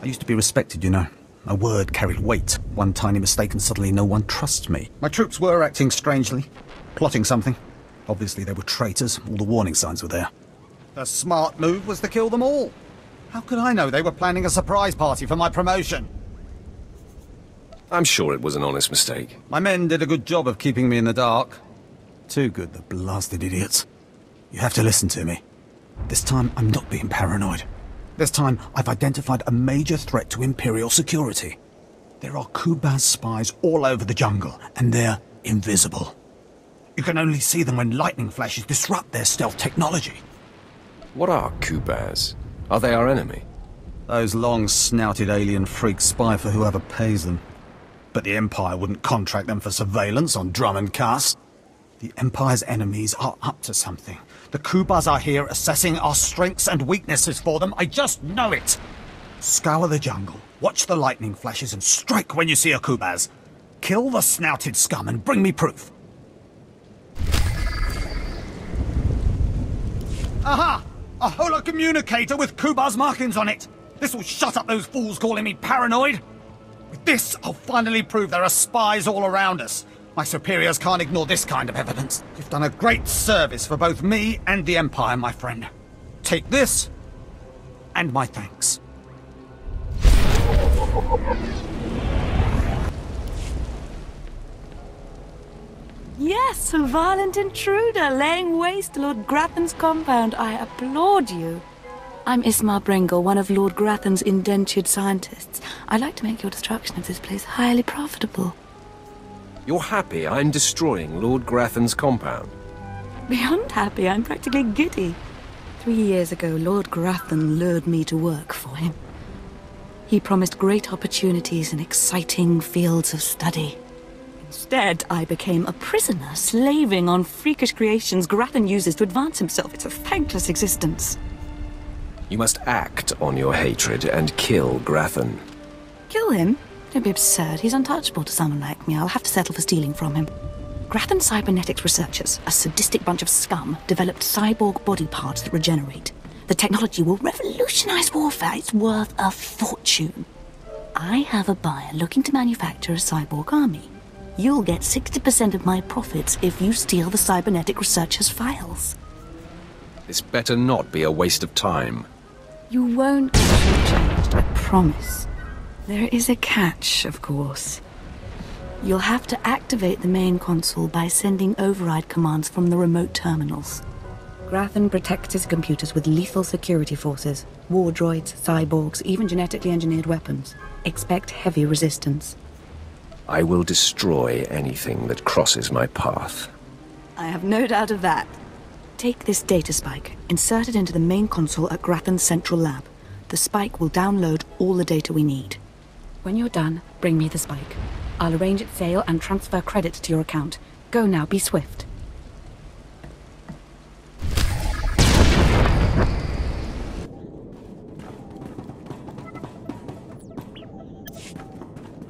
I used to be respected, you know. My word carried weight. One tiny mistake and suddenly no one trusts me. My troops were acting strangely, plotting something. Obviously they were traitors. All the warning signs were there. The smart move was to kill them all. How could I know they were planning a surprise party for my promotion? I'm sure it was an honest mistake. My men did a good job of keeping me in the dark. Too good, the blasted idiots. You have to listen to me. This time, I'm not being paranoid. This time, I've identified a major threat to Imperial security. There are Kubaz spies all over the jungle, and they're invisible. You can only see them when lightning flashes disrupt their stealth technology. What are Kubaz? Are they our enemy? Those long-snouted alien freaks spy for whoever pays them. But the Empire wouldn't contract them for surveillance on Dromund Kaas. The Empire's enemies are up to something. The Kubaz are here assessing our strengths and weaknesses for them. I just know it. Scour the jungle, watch the lightning flashes, and strike when you see a Kubaz. Kill the snouted scum and bring me proof. Aha! A holocommunicator with Kubaz markings on it! This will shut up those fools calling me paranoid! With this, I'll finally prove there are spies all around us. My superiors can't ignore this kind of evidence. You've done a great service for both me and the Empire, my friend. Take this, and my thanks. Yes, a violent intruder laying waste to Lord Grathan's compound. I applaud you. I'm Ismar Brengel, one of Lord Grathan's indentured scientists. I'd like to make your destruction of this place highly profitable. You're happy I'm destroying Lord Grathan's compound? Beyond happy, I'm practically giddy. 3 years ago, Lord Grathan lured me to work for him. He promised great opportunities and exciting fields of study. Instead, I became a prisoner, slaving on freakish creations Grathan uses to advance himself. It's a thankless existence. You must act on your hatred and kill Grathan. Kill him? Don't be absurd. He's untouchable to someone like me. I'll have to settle for stealing from him. Grathan cybernetics researchers, a sadistic bunch of scum, developed cyborg body parts that regenerate. The technology will revolutionize warfare. It's worth a fortune. I have a buyer looking to manufacture a cyborg army. You'll get 60% of my profits if you steal the cybernetic researchers' files. This better not be a waste of time. You won't get changed, I promise. There is a catch, of course. You'll have to activate the main console by sending override commands from the remote terminals. Grathan protects his computers with lethal security forces. War droids, cyborgs, even genetically engineered weapons. Expect heavy resistance. I will destroy anything that crosses my path. I have no doubt of that. Take this data spike, insert it into the main console at Grathan's central lab. The spike will download all the data we need. When you're done, bring me the spike. I'll arrange its sale and transfer credits to your account. Go now, be swift.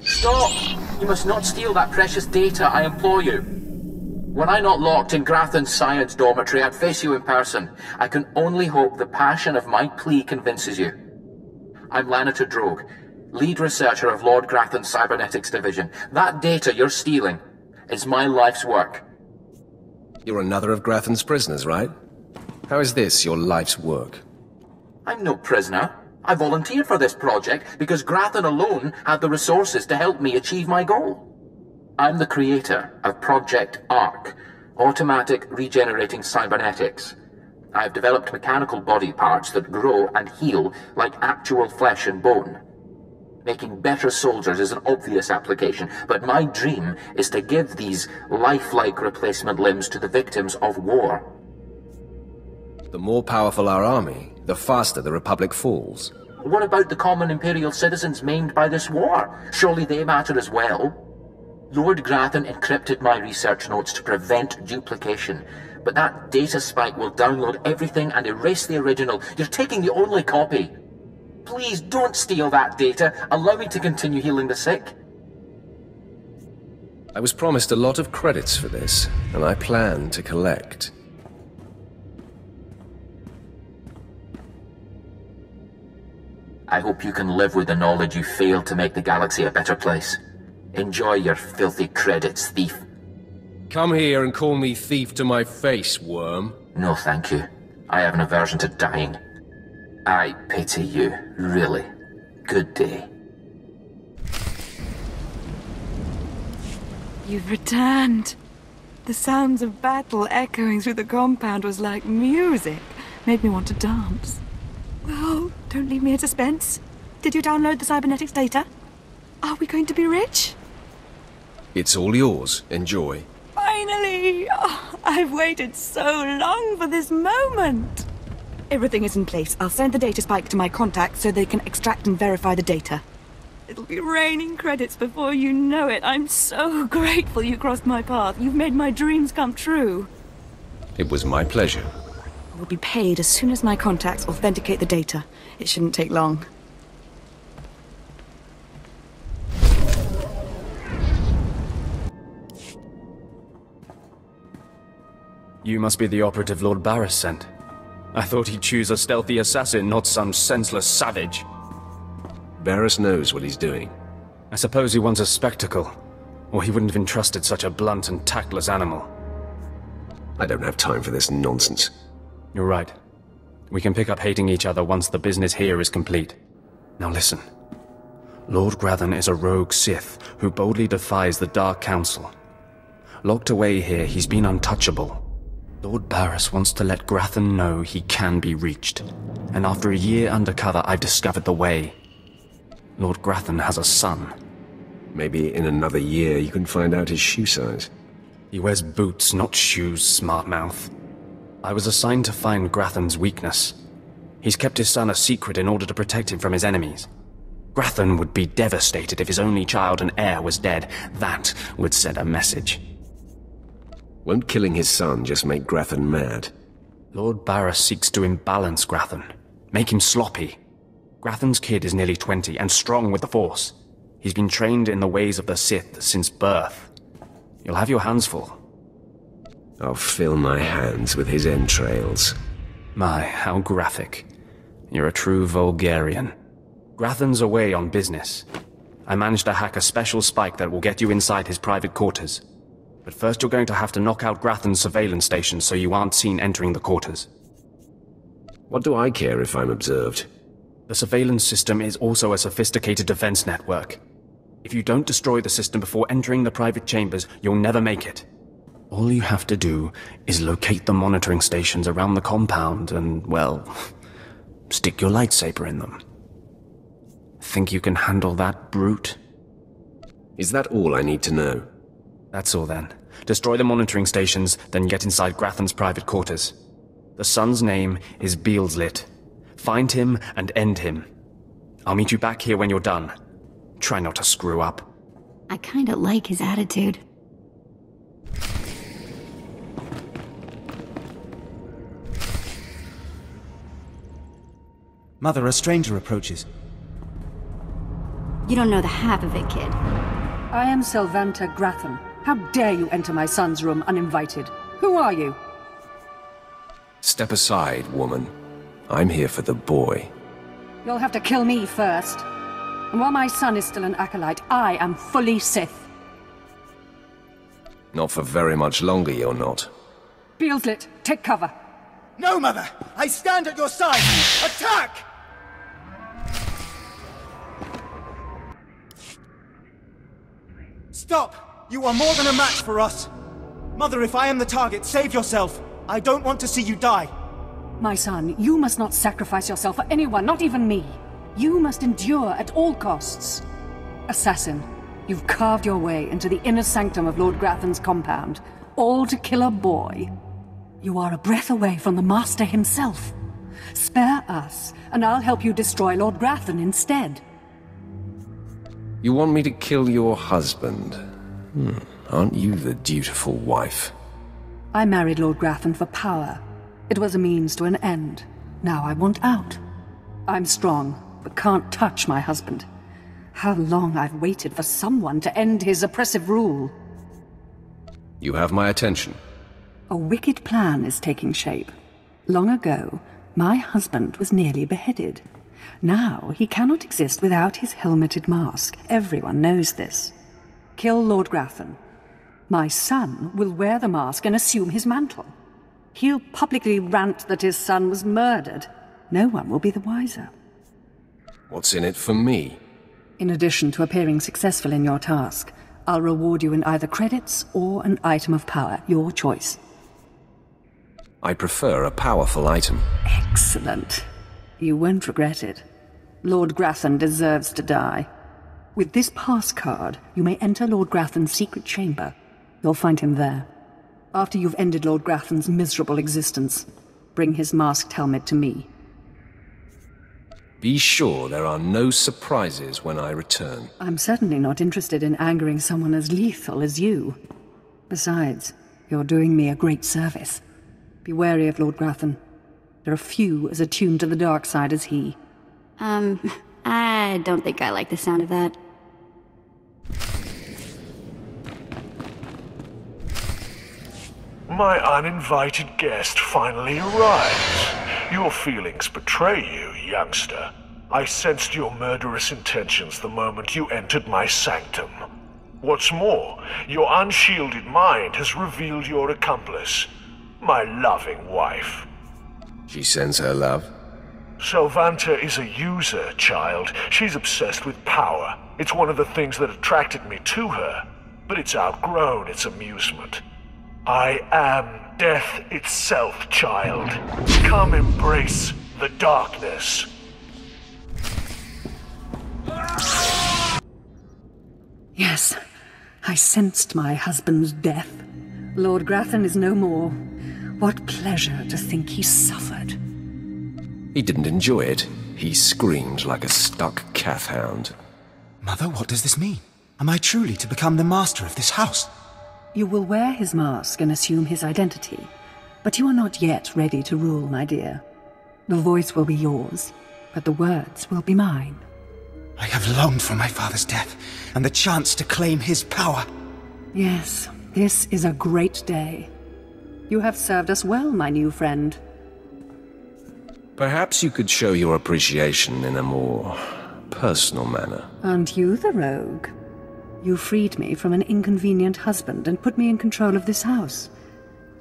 Stop! You must not steal that precious data, I implore you. Were I not locked in Grathan's science dormitory, I'd face you in person. I can only hope the passion of my plea convinces you. I'm Lanator Drogue, lead researcher of Lord Grathan's Cybernetics Division. That data you're stealing is my life's work. You're another of Grathan's prisoners, right? How is this your life's work? I'm no prisoner. I volunteered for this project because Grathan alone had the resources to help me achieve my goal. I'm the creator of Project ARC, Automatic Regenerating Cybernetics. I've developed mechanical body parts that grow and heal like actual flesh and bone. Making better soldiers is an obvious application, but my dream is to give these lifelike replacement limbs to the victims of war. The more powerful our army, the faster the Republic falls. What about the common Imperial citizens maimed by this war? Surely they matter as well. Lord Grathan encrypted my research notes to prevent duplication, but that data spike will download everything and erase the original. You're taking the only copy. Please don't steal that data. Allow me to continue healing the sick. I was promised a lot of credits for this, and I plan to collect. I hope you can live with the knowledge you failed to make the galaxy a better place. Enjoy your filthy credits, thief. Come here and call me thief to my face, worm. No, thank you. I have an aversion to dying. I pity you, really. Good day. You've returned. The sounds of battle echoing through the compound was like music. Made me want to dance. Well, don't leave me in suspense. Did you download the cybernetics data? Are we going to be rich? It's all yours. Enjoy. Finally! Oh, I've waited so long for this moment. Everything is in place. I'll send the data spike to my contacts so they can extract and verify the data. It'll be raining credits before you know it. I'm so grateful you crossed my path. You've made my dreams come true. It was my pleasure. I will be paid as soon as my contacts authenticate the data. It shouldn't take long. You must be the operative Lord Baras sent. I thought he'd choose a stealthy assassin, not some senseless savage. Baras knows what he's doing. I suppose he wants a spectacle, or he wouldn't have entrusted such a blunt and tactless animal. I don't have time for this nonsense. You're right. We can pick up hating each other once the business here is complete. Now listen. Lord Grathan is a rogue Sith who boldly defies the Dark Council. Locked away here, he's been untouchable. Lord Baras wants to let Grathan know he can be reached. And after a year undercover, I've discovered the way. Lord Grathan has a son. Maybe in another year you can find out his shoe size. He wears boots, not shoes, smartmouth. I was assigned to find Grathan's weakness. He's kept his son a secret in order to protect him from his enemies. Grathan would be devastated if his only child and heir was dead. That would send a message. Won't killing his son just make Grathan mad? Lord Baras seeks to imbalance Grathan, make him sloppy. Grathan's kid is nearly 20 and strong with the Force. He's been trained in the ways of the Sith since birth. You'll have your hands full. I'll fill my hands with his entrails. My, how graphic. You're a true Vulgarian. Grathan's away on business. I managed to hack a special spike that will get you inside his private quarters. But first you're going to have to knock out Grathan's surveillance station so you aren't seen entering the quarters. What do I care if I'm observed? The surveillance system is also a sophisticated defense network. If you don't destroy the system before entering the private chambers, you'll never make it. All you have to do is locate the monitoring stations around the compound and, well, stick your lightsaber in them. Think you can handle that, brute? Is that all I need to know? That's all then. Destroy the monitoring stations, then get inside Grathan's private quarters. The son's name is Beelslit. Find him and end him. I'll meet you back here when you're done. Try not to screw up. I kinda like his attitude. Mother, a stranger approaches. You don't know the half of it, kid. I am Selvanta Grathan. How dare you enter my son's room uninvited? Who are you? Step aside, woman. I'm here for the boy. You'll have to kill me first. And while my son is still an acolyte, I am fully Sith. Not for very much longer, you're not. Beelslit, take cover. No, Mother! I stand at your side! Attack! Stop! You are more than a match for us! Mother, if I am the target, save yourself! I don't want to see you die! My son, you must not sacrifice yourself for anyone, not even me. You must endure at all costs. Assassin, you've carved your way into the inner sanctum of Lord Grathan's compound, all to kill a boy. You are a breath away from the Master himself. Spare us, and I'll help you destroy Lord Grathan instead. You want me to kill your husband? Aren't you the dutiful wife? I married Lord Grathan for power. It was a means to an end. Now I want out. I'm strong, but can't touch my husband. How long I've waited for someone to end his oppressive rule. You have my attention. A wicked plan is taking shape. Long ago, my husband was nearly beheaded. Now, he cannot exist without his helmeted mask. Everyone knows this. Kill Lord Grathan. My son will wear the mask and assume his mantle. He'll publicly rant that his son was murdered. No one will be the wiser. What's in it for me? In addition to appearing successful in your task, I'll reward you in either credits or an item of power, your choice. I prefer a powerful item. Excellent. You won't regret it. Lord Grathan deserves to die. With this pass card, you may enter Lord Grathan's secret chamber. You'll find him there. After you've ended Lord Grathan's miserable existence, bring his masked helmet to me. Be sure there are no surprises when I return. I'm certainly not interested in angering someone as lethal as you. Besides, you're doing me a great service. Be wary of Lord Grathan. There are few as attuned to the dark side as he. I don't think I like the sound of that. My uninvited guest finally arrives. Your feelings betray you, youngster. I sensed your murderous intentions the moment you entered my sanctum. What's more, your unshielded mind has revealed your accomplice, my loving wife. She sends her love? Selvanta is a user, child. She's obsessed with power. It's one of the things that attracted me to her, but it's outgrown its amusement. I am death itself, child. Come embrace the darkness. Yes, I sensed my husband's death. Lord Grathan is no more. What pleasure to think he suffered. He didn't enjoy it. He screamed like a stuck cat-hound. Mother, what does this mean? Am I truly to become the master of this house? You will wear his mask and assume his identity, but you are not yet ready to rule, my dear. The voice will be yours, but the words will be mine. I have longed for my father's death, and the chance to claim his power. Yes, this is a great day. You have served us well, my new friend. Perhaps you could show your appreciation in a more personal manner. Aren't you the rogue? You freed me from an inconvenient husband and put me in control of this house.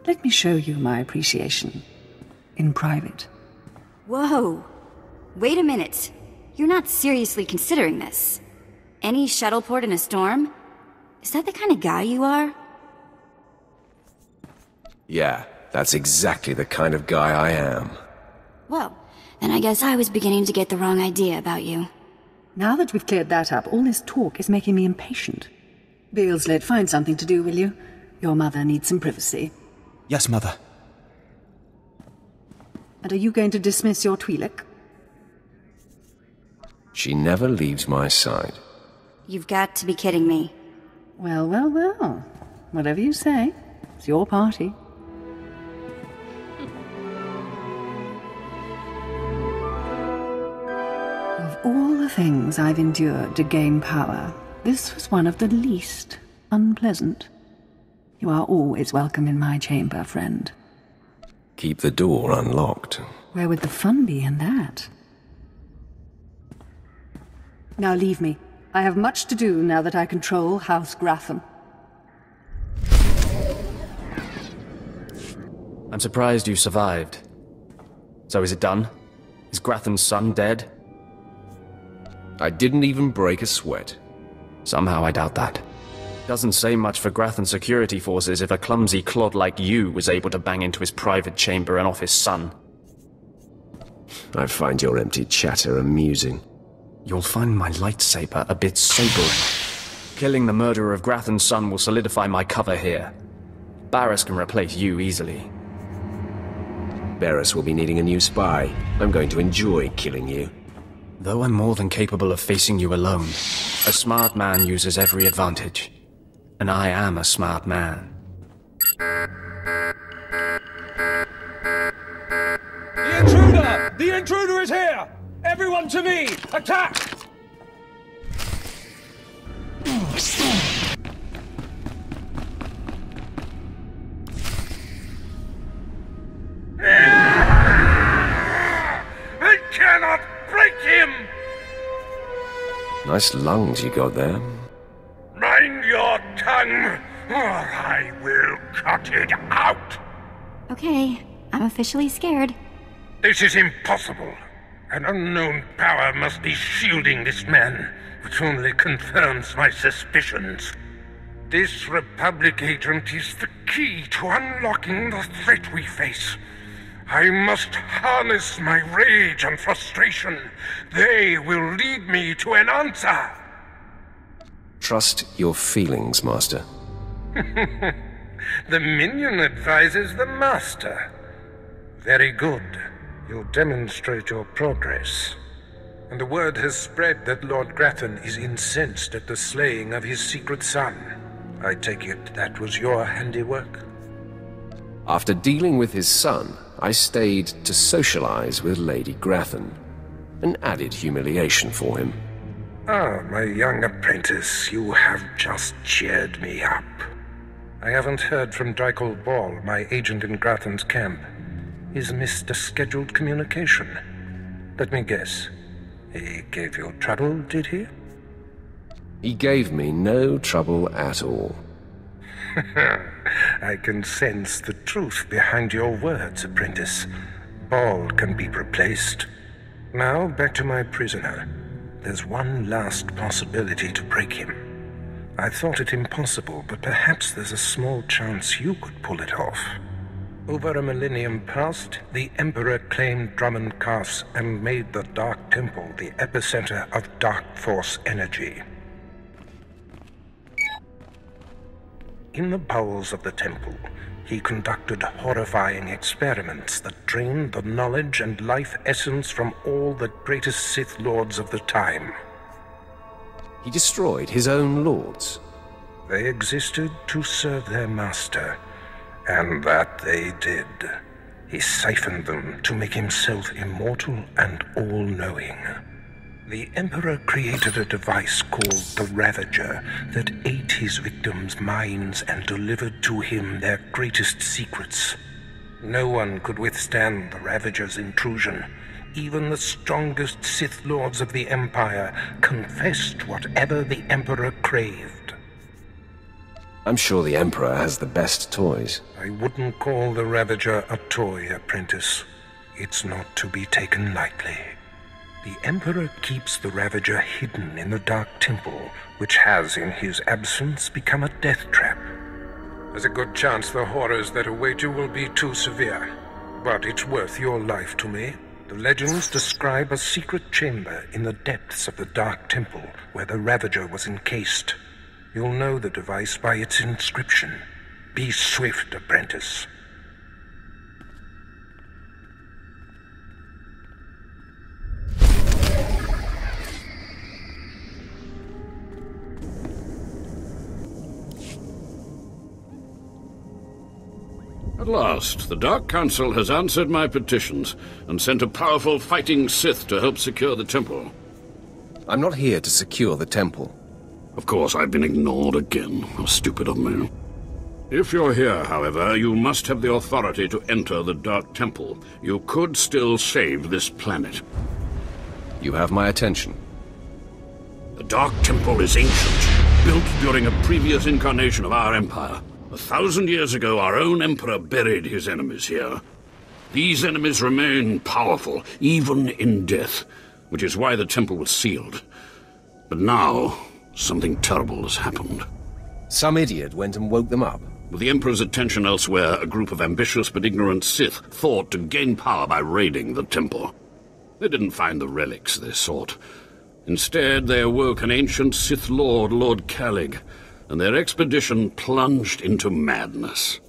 Let me show you my appreciation. In private. Whoa! Wait a minute. You're not seriously considering this. Any shuttleport in a storm? Is that the kind of guy you are? Yeah, that's exactly the kind of guy I am. Well, then I guess I was beginning to get the wrong idea about you. Now that we've cleared that up, all this talk is making me impatient. Beelsled, find something to do, will you? Your mother needs some privacy. Yes, Mother. And are you going to dismiss your Twi'lek? She never leaves my side. You've got to be kidding me. Well, well, well. Whatever you say. It's your party. Of all the things I've endured to gain power, this was one of the least unpleasant. You are always welcome in my chamber, friend. Keep the door unlocked. Where would the fun be in that? Now leave me. I have much to do now that I control House Grathan. I'm surprised you survived. So is it done? Is Grathan's son dead? I didn't even break a sweat. Somehow I doubt that. Doesn't say much for Grathan's security forces if a clumsy clod like you was able to bang into his private chamber and off his son. I find your empty chatter amusing. You'll find my lightsaber a bit sobering. Killing the murderer of Grathan's son will solidify my cover here. Baras can replace you easily. Baras will be needing a new spy. I'm going to enjoy killing you. Though I'm more than capable of facing you alone, a smart man uses every advantage. And I am a smart man. The intruder! The intruder is here! Everyone to me! Attack! I cannot break Nice lungs you got there. Mind your tongue, or I will cut it out! Okay, I'm officially scared. This is impossible. An unknown power must be shielding this man, which only confirms my suspicions. This Republic agent is the key to unlocking the threat we face. I must harness my rage and frustration. They will lead me to an answer. Trust your feelings, Master. The minion advises the Master. Very good. You'll demonstrate your progress. And the word has spread that Lord Grathan is incensed at the slaying of his secret son. I take it that was your handiwork? After dealing with his son, I stayed to socialize with Lady Grathan. An added humiliation for him. Ah, my young apprentice, you have just cheered me up. I haven't heard from Drykel Ball, my agent in Grathan's camp. He's missed a scheduled communication. Let me guess. He gave you trouble, did he? He gave me no trouble at all. I can sense the truth behind your words, apprentice. Ball can be replaced. Now, back to my prisoner. There's one last possibility to break him. I thought it impossible, but perhaps there's a small chance you could pull it off. Over a millennium past, the Emperor claimed Dromund Kaas and made the Dark Temple the epicenter of Dark Force energy. In the bowels of the temple, he conducted horrifying experiments that drained the knowledge and life essence from all the greatest Sith Lords of the time. He destroyed his own lords. They existed to serve their master, and that they did. He siphoned them to make himself immortal and all-knowing. The Emperor created a device called the Ravager that ate his victims' minds and delivered to him their greatest secrets. No one could withstand the Ravager's intrusion. Even the strongest Sith Lords of the Empire confessed whatever the Emperor craved. I'm sure the Emperor has the best toys. I wouldn't call the Ravager a toy, apprentice. It's not to be taken lightly. The Emperor keeps the Ravager hidden in the Dark Temple, which has, in his absence, become a death trap. There's a good chance the horrors that await you will be too severe, but it's worth your life to me. The legends describe a secret chamber in the depths of the Dark Temple where the Ravager was encased. You'll know the device by its inscription. Be swift, apprentice. At last, the Dark Council has answered my petitions and sent a powerful fighting Sith to help secure the temple. I'm not here to secure the temple. Of course, I've been ignored again. How stupid of me. If you're here, however, you must have the authority to enter the Dark Temple. You could still save this planet. You have my attention. The Dark Temple is ancient, built during a previous incarnation of our Empire. 1,000 years ago, our own Emperor buried his enemies here. These enemies remain powerful, even in death, which is why the temple was sealed. But now, something terrible has happened. Some idiot went and woke them up. With the Emperor's attention elsewhere, a group of ambitious but ignorant Sith thought to gain power by raiding the temple. They didn't find the relics they sought. Instead, they awoke an ancient Sith Lord, Lord Kalig, and their expedition plunged into madness.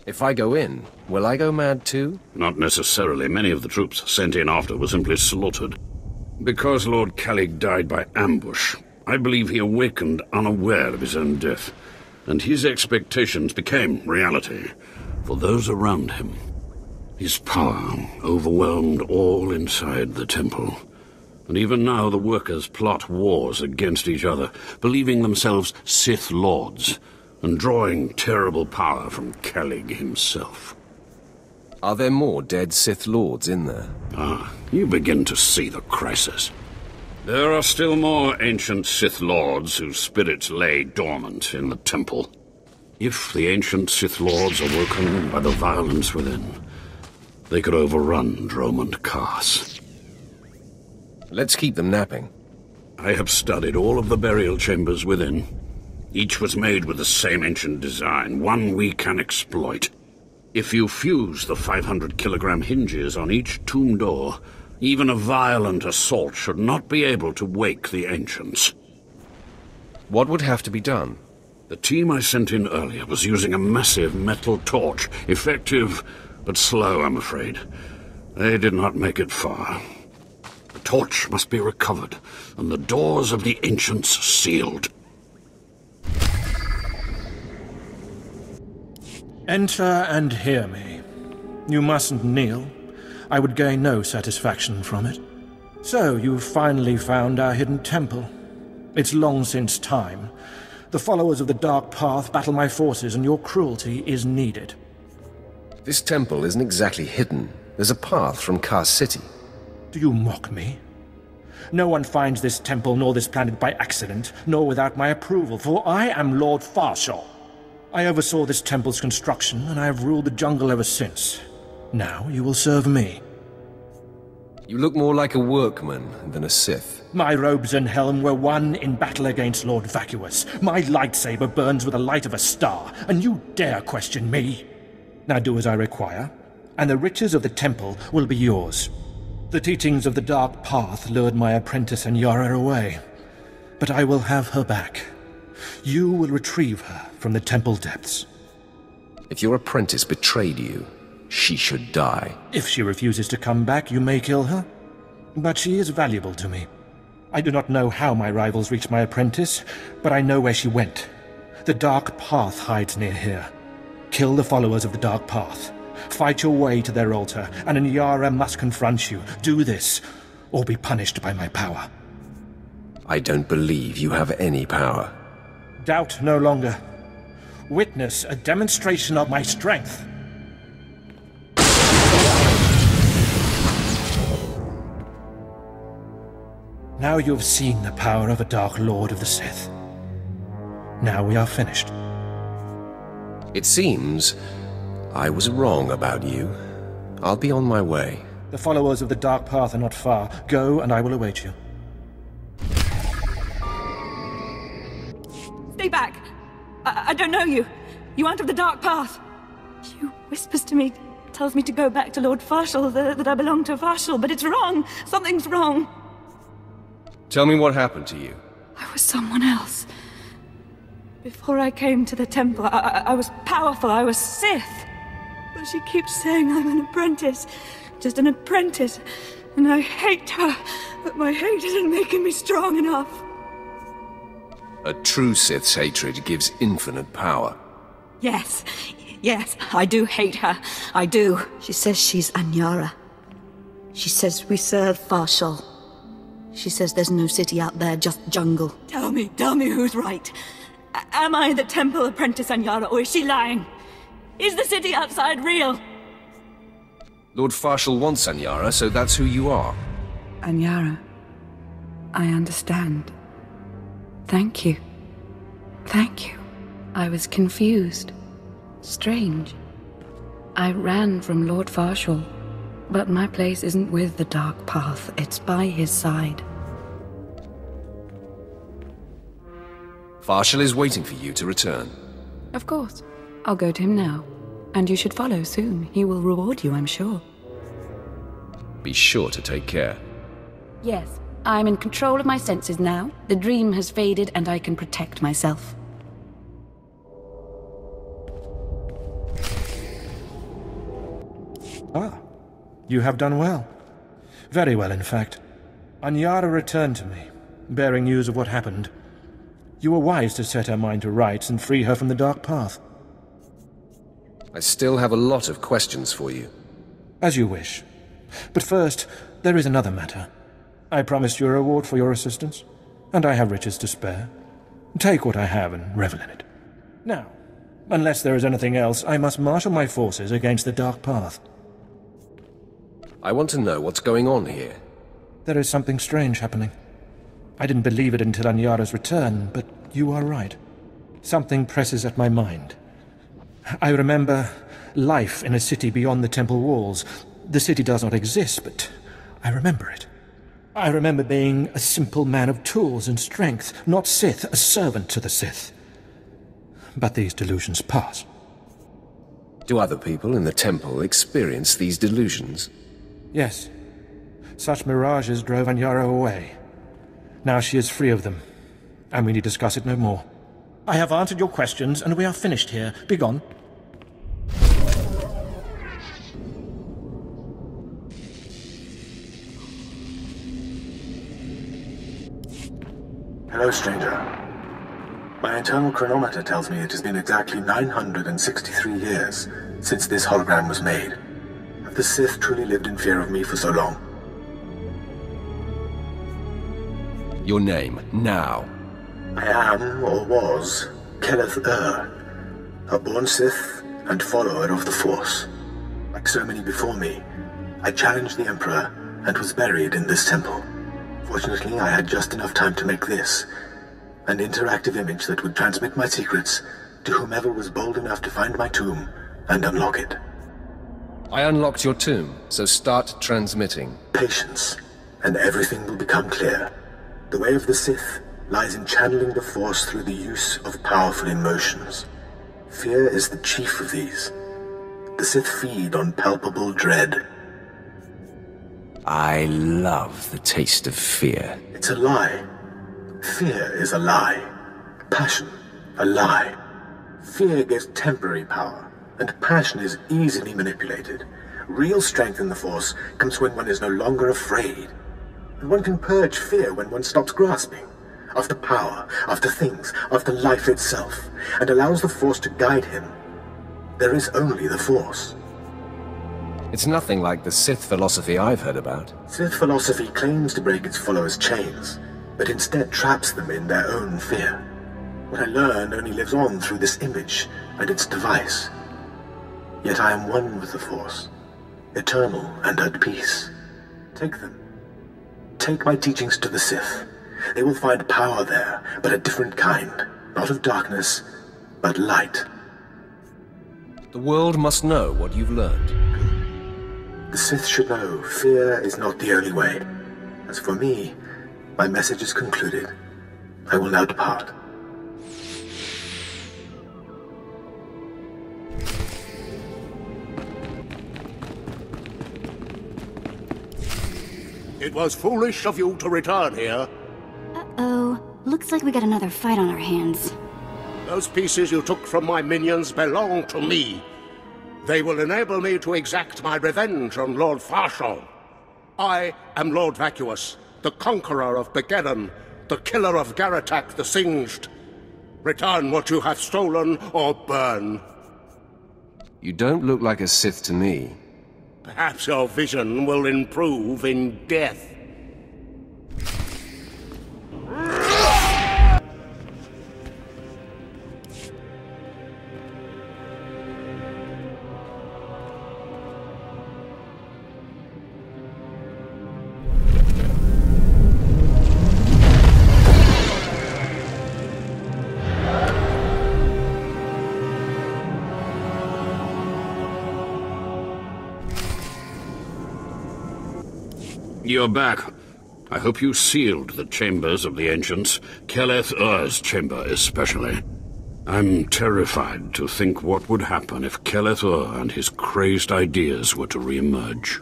If I go in, will I go mad too? Not necessarily. Many of the troops sent in after were simply slaughtered. Because Lord Kalig died by ambush, I believe he awakened unaware of his own death, and his expectations became reality for those around him. His power overwhelmed all inside the temple. And even now the workers plot wars against each other, believing themselves Sith Lords, and drawing terrible power from Kalig himself. Are there more dead Sith Lords in there? Ah, you begin to see the crisis. There are still more ancient Sith Lords whose spirits lay dormant in the temple. If the ancient Sith Lords are woken by the violence within, they could overrun Dromund Kaas. Let's keep them napping. I have studied all of the burial chambers within. Each was made with the same ancient design, one we can exploit. If you fuse the 500-kilogram hinges on each tomb door, even a violent assault should not be able to wake the ancients. What would have to be done? The team I sent in earlier was using a massive metal torch. Effective, but slow, I'm afraid. They did not make it far. The torch must be recovered, and the doors of the ancients sealed. Enter and hear me. You mustn't kneel. I would gain no satisfaction from it. So, you've finally found our hidden temple. It's long since time. The followers of the Dark Path battle my forces, and your cruelty is needed. This temple isn't exactly hidden. There's a path from Kaas City. Do you mock me? No one finds this temple nor this planet by accident, nor without my approval, for I am Lord Farshal. I oversaw this temple's construction, and I have ruled the jungle ever since. Now you will serve me. You look more like a workman than a Sith. My robes and helm were won in battle against Lord Vacuous. My lightsaber burns with the light of a star, and you dare question me? Now do as I require, and the riches of the temple will be yours. The teachings of the Dark Path lured my apprentice Anyara away, but I will have her back. You will retrieve her from the temple depths. If your apprentice betrayed you, she should die. If she refuses to come back, you may kill her. But she is valuable to me. I do not know how my rivals reached my apprentice, but I know where she went. The Dark Path hides near here. Kill the followers of the Dark Path. Fight your way to their altar, and Anyara must confront you. Do this, or be punished by my power. I don't believe you have any power. Doubt no longer. Witness a demonstration of my strength. Now you have seen the power of a Dark Lord of the Sith. Now we are finished. It seems I was wrong about you. I'll be on my way. The followers of the Dark Path are not far. Go, and I will await you. Stay back! I don't know you. You aren't of the Dark Path. You whispers to me, tells me to go back to Lord Farshal, that I belong to Farshal, but it's wrong. Something's wrong. Tell me what happened to you. I was someone else. Before I came to the temple, I was powerful, I was Sith. But she keeps saying I'm an apprentice. Just an apprentice. And I hate her. But my hate isn't making me strong enough. A true Sith's hatred gives infinite power. Yes, I do hate her. I do. She says she's Anyara. She says we serve Farshal. She says there's no city out there, just jungle. Tell me who's right. Am I the temple apprentice Anyara, or is she lying? Is the city outside real? Lord Farshal wants Anyara, so that's who you are. Anyara, I understand. Thank you. Thank you. I was confused. Strange. I ran from Lord Farshal, but my place isn't with the Dark Path. It's by his side. Farshal is waiting for you to return. Of course. I'll go to him now. And you should follow soon. He will reward you, I'm sure. Be sure to take care. Yes. I'm in control of my senses now. The dream has faded and I can protect myself. Ah, you have done well. Very well, in fact. Anyara returned to me, bearing news of what happened. You were wise to set her mind to rights and free her from the Dark Path. I still have a lot of questions for you. As you wish. But first, there is another matter. I promised you a reward for your assistance, and I have riches to spare. Take what I have and revel in it. Now, unless there is anything else, I must marshal my forces against the Dark Path. I want to know what's going on here. There is something strange happening. I didn't believe it until Anyara's return, but you are right. Something presses at my mind. I remember life in a city beyond the temple walls. The city does not exist, but I remember it. I remember being a simple man of tools and strength, not Sith, a servant to the Sith. But these delusions pass. Do other people in the temple experience these delusions? Yes. Such mirages drove Anyara away. Now she is free of them, and we need discuss it no more. I have answered your questions, and we are finished here. Begone. Hello, stranger. My internal chronometer tells me it has been exactly 963 years since this hologram was made. Have the Sith truly lived in fear of me for so long? Your name, now. I am, or was, SWTOR, a born Sith and follower of the Force. Like so many before me, I challenged the Emperor and was buried in this temple. Fortunately, I had just enough time to make this, an interactive image that would transmit my secrets to whomever was bold enough to find my tomb and unlock it. I unlocked your tomb, so start transmitting. Patience, and everything will become clear. The way of the Sith lies in channeling the Force through the use of powerful emotions. Fear is the chief of these. The Sith feed on palpable dread. I love the taste of fear. It's a lie. Fear is a lie. Passion, a lie. Fear gives temporary power, and passion is easily manipulated. Real strength in the Force comes when one is no longer afraid. And one can purge fear when one stops grasping. After power, after things, after life itself, and allows the Force to guide him. There is only the Force. It's nothing like the Sith philosophy I've heard about. Sith philosophy claims to break its followers' chains, but instead traps them in their own fear. What I learned only lives on through this image and its device. Yet I am one with the Force, eternal and at peace. Take them. Take my teachings to the Sith. They will find power there, but a different kind. Not of darkness, but light. The world must know what you've learned. The Sith should know fear is not the only way. As for me, my message is concluded. I will now depart. It was foolish of you to return here. Uh-oh. Looks like we got another fight on our hands. Those pieces you took from my minions belong to me. They will enable me to exact my revenge on Lord Farshal. I am Lord Vacuous, the conqueror of Begeren, the killer of Garatak the Singed. Return what you have stolen, or burn. You don't look like a Sith to me. Perhaps your vision will improve in death. You're back. I hope you sealed the chambers of the ancients, SWTOR's chamber especially. I'm terrified to think what would happen if SWTOR and his crazed ideas were to re-emerge.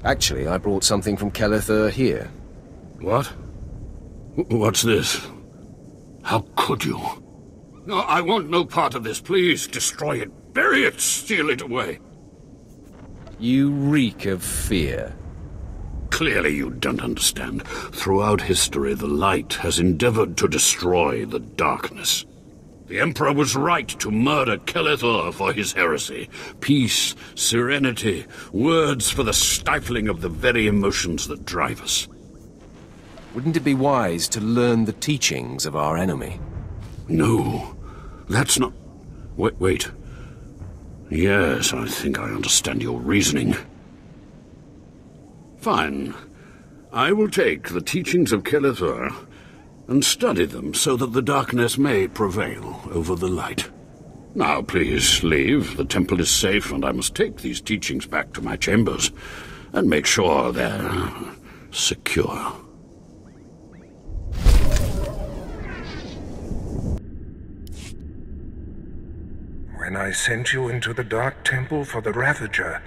Actually, I brought something from SWTOR here. What? What's this? How could you? No, I want no part of this. Please, destroy it. Bury it. Steal it away. You reek of fear. Clearly you don't understand. Throughout history, the light has endeavored to destroy the darkness. The Emperor was right to murder SWTOR for his heresy. Peace, serenity, words for the stifling of the very emotions that drive us. Wouldn't it be wise to learn the teachings of our enemy? No, that's not... Wait. Yes, I think I understand your reasoning. Fine. I will take the teachings of Kelethur and study them so that the darkness may prevail over the light. Now, please leave. The temple is safe, and I must take these teachings back to my chambers and make sure they're secure. When I sent you into the Dark Temple for the Ravager,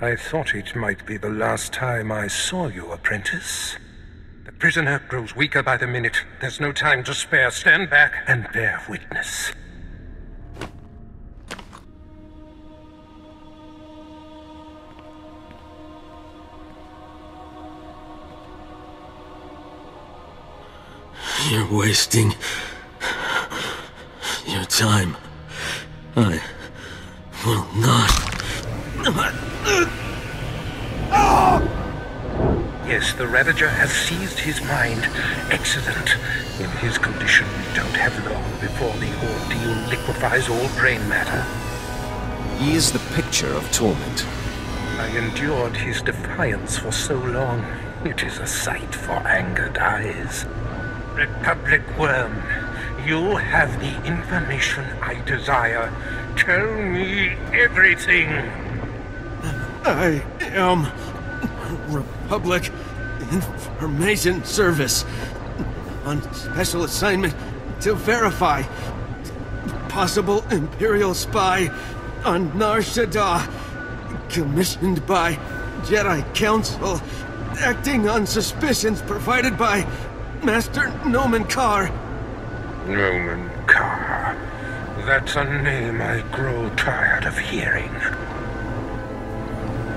I thought it might be the last time I saw you, apprentice. The prisoner grows weaker by the minute. There's no time to spare. Stand back and bear witness. You're wasting your time. I will not. Yes, the Ravager has seized his mind. Excellent. In his condition, we don't have long before the ordeal liquefies all brain matter. He is the picture of torment. I endured his defiance for so long. It is a sight for angered eyes. Republic Worm, you have the information I desire. Tell me everything. I am Republic Information Service on special assignment to verify possible Imperial spy on Nar Shaddaa, commissioned by Jedi Council, acting on suspicions provided by Master Dromund Kaas. Dromund Kaas. That's a name I grow tired of hearing.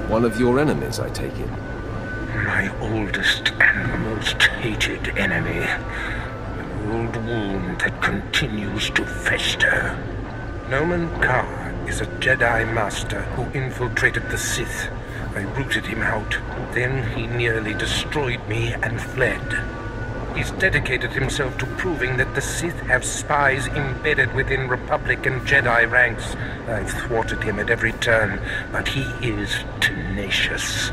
One of your enemies, I take it. My oldest and most hated enemy. An old wound that continues to fester. Dromund Kaas is a Jedi Master who infiltrated the Sith. I rooted him out. Then he nearly destroyed me and fled. He's dedicated himself to proving that the Sith have spies embedded within Republic and Jedi ranks. I've thwarted him at every turn, but he is tenacious.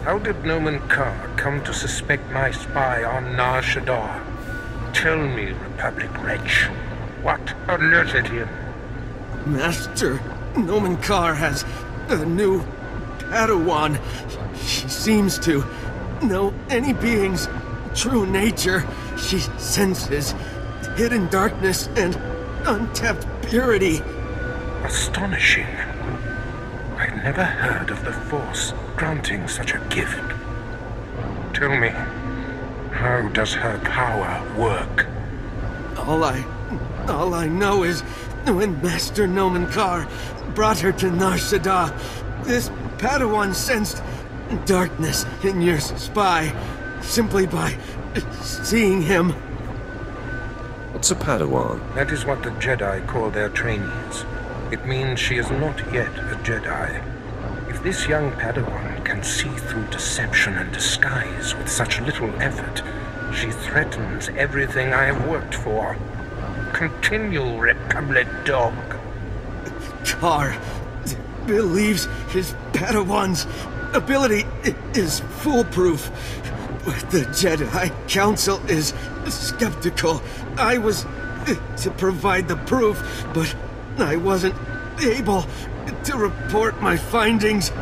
How did Dromund Kaas come to suspect my spy on Nar Shaddaa? Tell me, Republic wretch, what alerted him? Master Dromund Kaas has a new Padawan. She seems to know any being's true nature. She senses hidden darkness and untapped purity. Astonishing. I've never heard of the Force granting such a gift. Tell me, how does her power work? All I know is when Master Dromund Kaas brought her to Nar Shaddaa, this Padawan sensed darkness in your spy simply by seeing him. What's a Padawan? That is what the Jedi call their trainees. It means she is not yet a Jedi. If this young Padawan can see through deception and disguise with such little effort, she threatens everything I have worked for. Continue, Republic dog. Kaas believes his Padawan's ability is foolproof. But the Jedi Council is skeptical. I was to provide the proof, but I wasn't able to report my findings.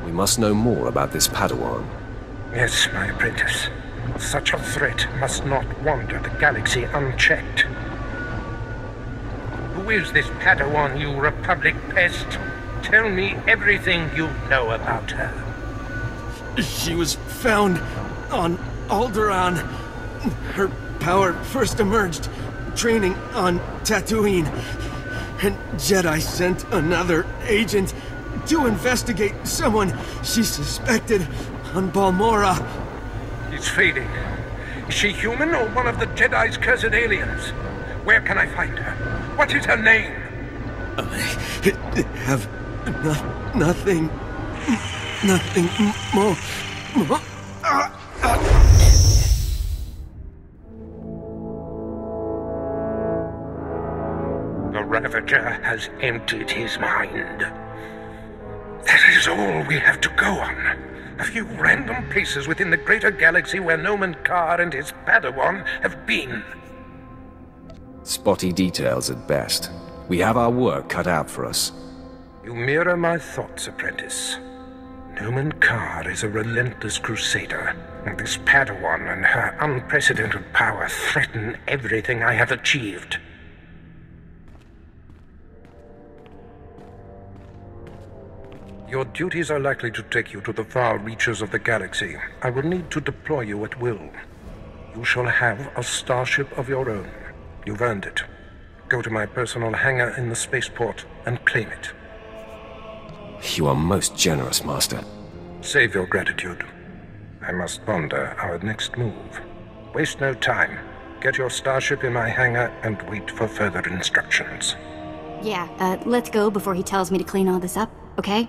We must know more about this Padawan. Yes, my apprentice. Such a threat must not wander the galaxy unchecked. Who is this Padawan, you Republic pest? Tell me everything you know about her. She was found on Alderaan. Her power first emerged training on Tatooine. And Jedi sent another agent to investigate someone she suspected on Balmorra. It's fading. Is she human or one of the Jedi's cursed aliens? Where can I find her? What is her name? I have nothing more. The Ravager has emptied his mind. That is all we have to go on. A few random places within the greater galaxy where Dromund Kaas and his Padawan have been. Spotty details at best. We have our work cut out for us. You mirror my thoughts, apprentice. Dromund Kaas is a relentless crusader, and this Padawan and her unprecedented power threaten everything I have achieved. Your duties are likely to take you to the far reaches of the galaxy. I will need to deploy you at will. You shall have a starship of your own. You've earned it. Go to my personal hangar in the spaceport and claim it. You are most generous, Master. Save your gratitude. I must ponder our next move. Waste no time. Get your starship in my hangar and wait for further instructions. Yeah, let's go before he tells me to clean all this up, okay?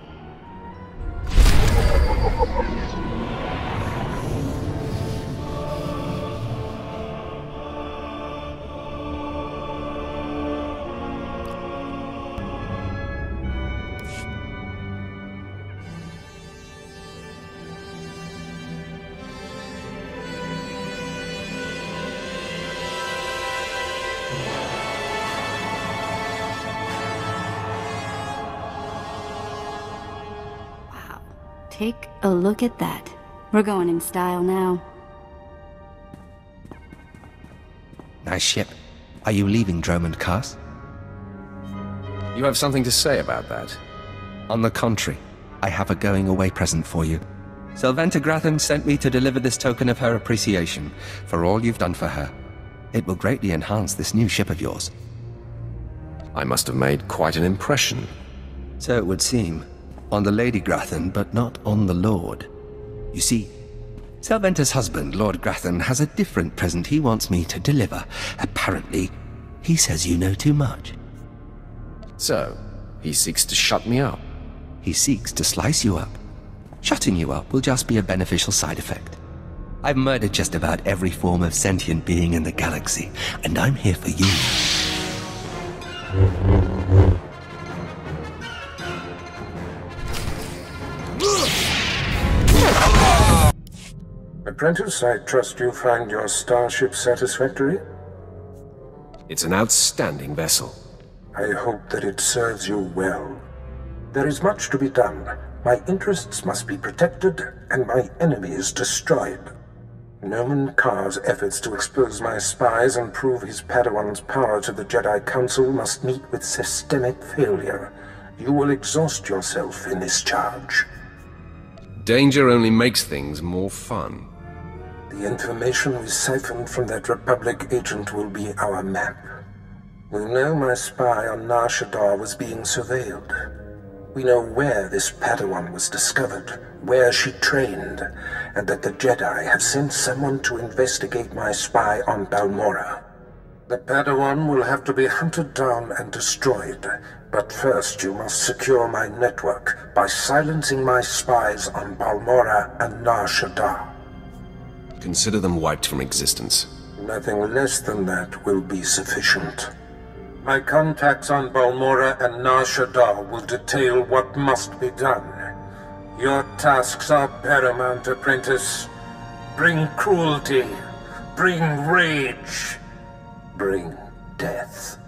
Take a look at that. We're going in style now. Nice ship. Are you leaving Dromund Kaas? You have something to say about that? On the contrary, I have a going-away present for you. Sylventa Grathan sent me to deliver this token of her appreciation for all you've done for her. It will greatly enhance this new ship of yours. I must have made quite an impression. So it would seem. On the Lady Grathan, but not on the Lord. You see, Sylventa's husband, Lord Grathan, has a different present he wants me to deliver. Apparently, he says you know too much. So, he seeks to shut me up? He seeks to slice you up. Shutting you up will just be a beneficial side effect. I've murdered just about every form of sentient being in the galaxy, and I'm here for you. Apprentice, I trust you find your starship satisfactory? It's an outstanding vessel. I hope that it serves you well. There is much to be done. My interests must be protected, and my enemies destroyed. Dromund Kaas' efforts to expose my spies and prove his Padawan's power to the Jedi Council must meet with systemic failure. You will exhaust yourself in this charge. Danger only makes things more fun. The information we siphoned from that Republic agent will be our map. We know my spy on Nar Shaddaa was being surveilled. We know where this Padawan was discovered, where she trained, and that the Jedi have sent someone to investigate my spy on Balmorra. The Padawan will have to be hunted down and destroyed, but first you must secure my network by silencing my spies on Balmorra and Nar Shaddaa. Consider them wiped from existence. Nothing less than that will be sufficient. My contacts on Balmorra and Nar Shaddaa will detail what must be done. Your tasks are paramount, apprentice. Bring cruelty. Bring rage. Bring death.